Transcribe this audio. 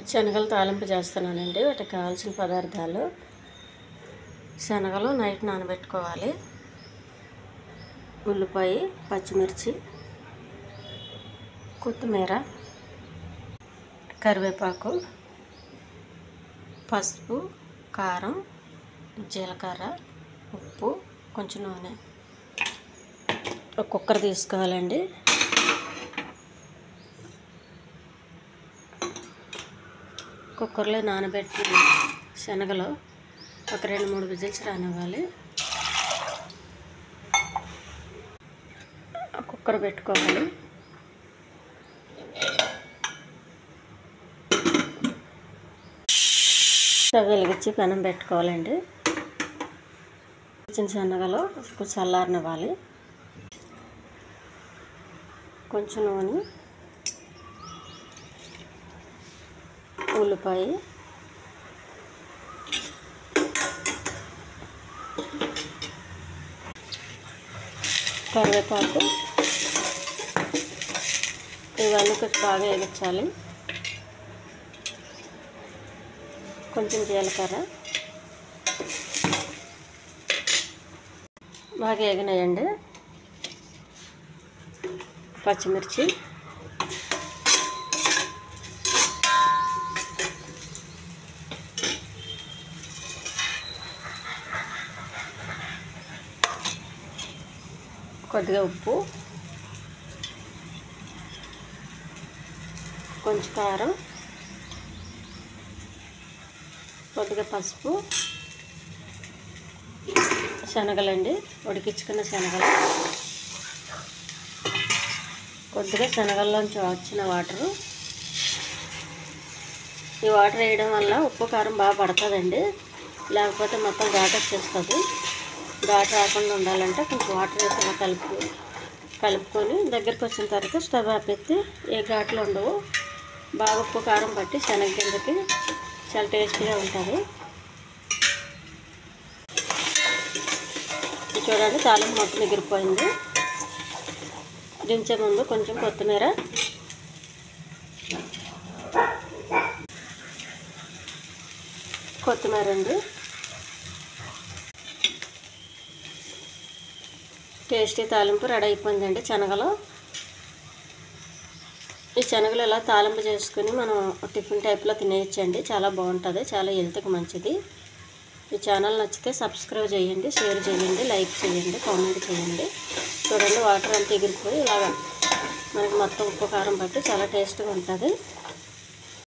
శనగలు తాలింపు చేస్తున్నానండి. వాటికి కావాల్సిన పదార్థాలు: శనగలు నైట్ నానబెట్టుకోవాలి, ఉల్లిపాయ, పచ్చిమిర్చి, కొత్తిమీర, కరివేపాకు, పసుపు, కారం, జీలకర్ర, ఉప్పు, కొంచెం నూనె. ఒక కుక్కర్ తీసుకోవాలండి. కుక్కర్లో నానబెట్టి శనగలు ఒక 2-3 విజిల్స్ రానివ్వాలి. కుక్కర్ పెట్టుకోవాలి. స్టవ్ వెలిగించి పెనం పెట్టుకోవాలండి. చిన్న శనగలు కొంచెం చల్లారనివ్వాలి. కొంచెం నూనె, ఉల్లిపాయ, కరివేపాకు ఇవన్నీ కొంచెం బాగా వేగించాలి. కొంచెం జీలకర్ర బాగా వేగినాయండి. పచ్చిమిర్చి, కొద్దిగా ఉప్పు, కొంచెం కారం, కొద్దిగా పసుపు, శనగలండి, ఉడికించుకున్న శనగలు, కొద్దిగా శనగల్లోంచి వచ్చిన వాటరు. ఈ వాటర్ వేయడం వల్ల ఉప్పు కారం బాగా పడుతుందండి, లేకపోతే మొత్తం ఘాటు వచ్చేస్తుంది. ఘాటు రాకుండా ఉండాలంటే కొంచెం వాటర్ వేసి ఇలా కలుపుకొని దగ్గరికి వచ్చిన తర్వాత స్టవ్ ఆపేస్తే ఏ ఘాట్లు ఉండవు. బాగా ఉప్పు కారం పట్టి శనగ గింజకి చాలా టేస్టీగా ఉంటుంది. చూడండి, తాలింపు మొత్తం ఎగిరిపోయింది. దించే ముందు కొంచెం కొత్తిమీర, అండి. టేస్టీ తాలింపు రెడీ అయిపోయిందండి. శనగలు, ఈ శనగలు ఇలా తాలింపు చేసుకుని మనం టిఫిన్ టైప్లో తినేయచ్చండి. చాలా బాగుంటుంది, చాలా హెల్త్కి మంచిది. ఈ ఛానల్ నచ్చితే సబ్స్క్రైబ్ చేయండి, షేర్ చేయండి, లైక్ చేయండి, కామెంట్ చేయండి. చూడండి, వాటర్ అంతా ఎగిరిపోయి ఇలాగా మనకి మొత్తం ఉప్పు కారం పట్టి చాలా టేస్ట్గా ఉంటుంది.